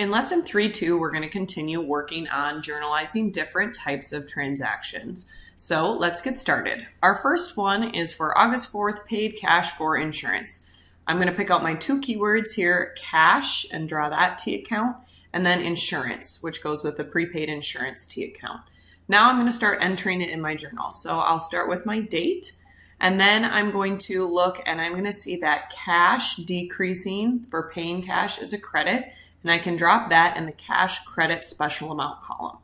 In lesson 3.2, we're going to continue working on journalizing different types of transactions. So let's get started. Our first one is for August 4th, paid cash for insurance. I'm going to pick out my two keywords here, cash, and draw that T account, and then insurance, which goes with the prepaid insurance T account. Now I'm going to start entering it in my journal. So I'll start with my date, and then I'm going to look and I'm going to see that cash decreasing for paying cash is a credit, and I can drop that in the cash credit special amount column.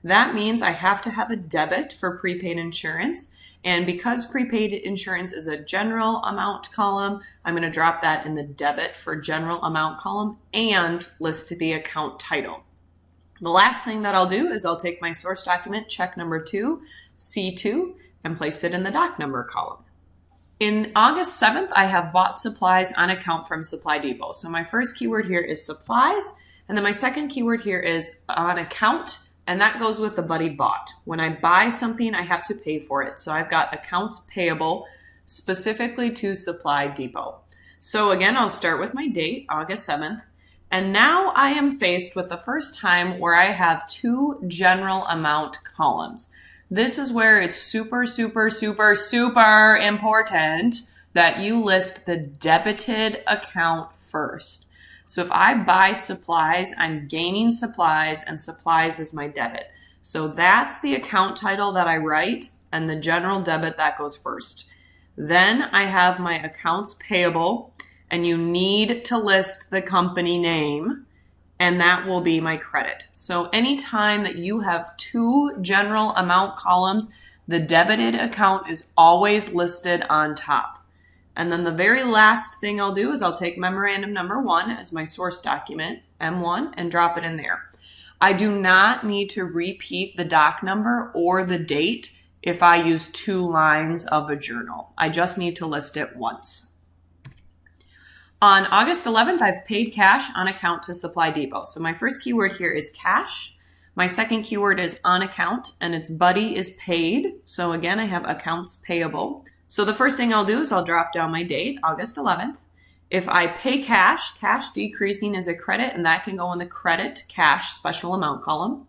That means I have to have a debit for prepaid insurance, and because prepaid insurance is a general amount column, I'm going to drop that in the debit for general amount column and list the account title. The last thing that I'll do is I'll take my source document, check number 2, C2, and place it in the doc number column. In August 7th, I have bought supplies on account from Supply Depot. So my first keyword here is supplies, and then my second keyword here is on account, and that goes with the buddy bought. When I buy something, I have to pay for it. So I've got accounts payable specifically to Supply Depot. So again, I'll start with my date, August 7th, and now I am faced with the first time where I have two general amount columns. This is where it's super important that you list the debited account first. So if I buy supplies, I'm gaining supplies, and supplies is my debit. So that's the account title that I write, and the general debit that goes first. Then I have my accounts payable, and you need to list the company name, and that will be my credit. So anytime that you have two general amount columns, the debited account is always listed on top. And then the very last thing I'll do is I'll take memorandum number 1 as my source document, M1, and drop it in there. I do not need to repeat the doc number or the date if I use 2 lines of a journal. I just need to list it once. On August 11th, I've paid cash on account to Supply Depot. So my first keyword here is cash. My second keyword is on account, and its buddy is paid. So again, I have accounts payable. So the first thing I'll do is I'll drop down my date, August 11th. If I pay cash, cash decreasing is a credit, and that can go in the credit cash special amount column,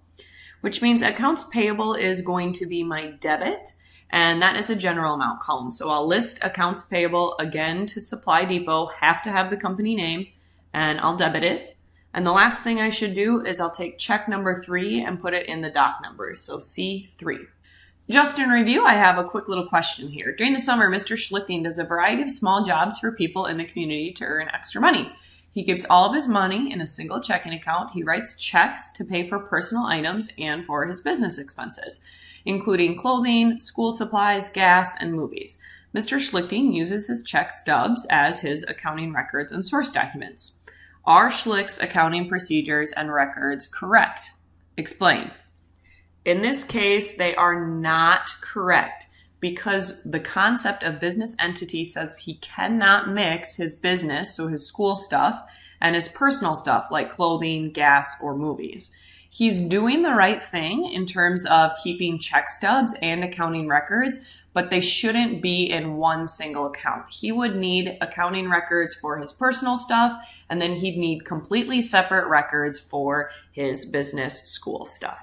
which means accounts payable is going to be my debit, and that is a general amount column. So I'll list accounts payable again to Supply Depot, have to have the company name, and I'll debit it. And the last thing I should do is I'll take check number 3 and put it in the doc number, so C3. Just in review, I have a quick little question here. During the summer, Mr. Schlichting does a variety of small jobs for people in the community to earn extra money. He keeps all of his money in a single checking account. He writes checks to pay for personal items and for his business expenses, including clothing, school supplies, gas, and movies. Mr. Schlichting uses his check stubs as his accounting records and source documents. Are Schlicht's accounting procedures and records correct? Explain. In this case, they are not correct because the concept of business entity says he cannot mix his business, so his school stuff, and his personal stuff like clothing, gas, or movies. He's doing the right thing in terms of keeping check stubs and accounting records, but they shouldn't be in one single account. He would need accounting records for his personal stuff, and then he'd need completely separate records for his business school stuff.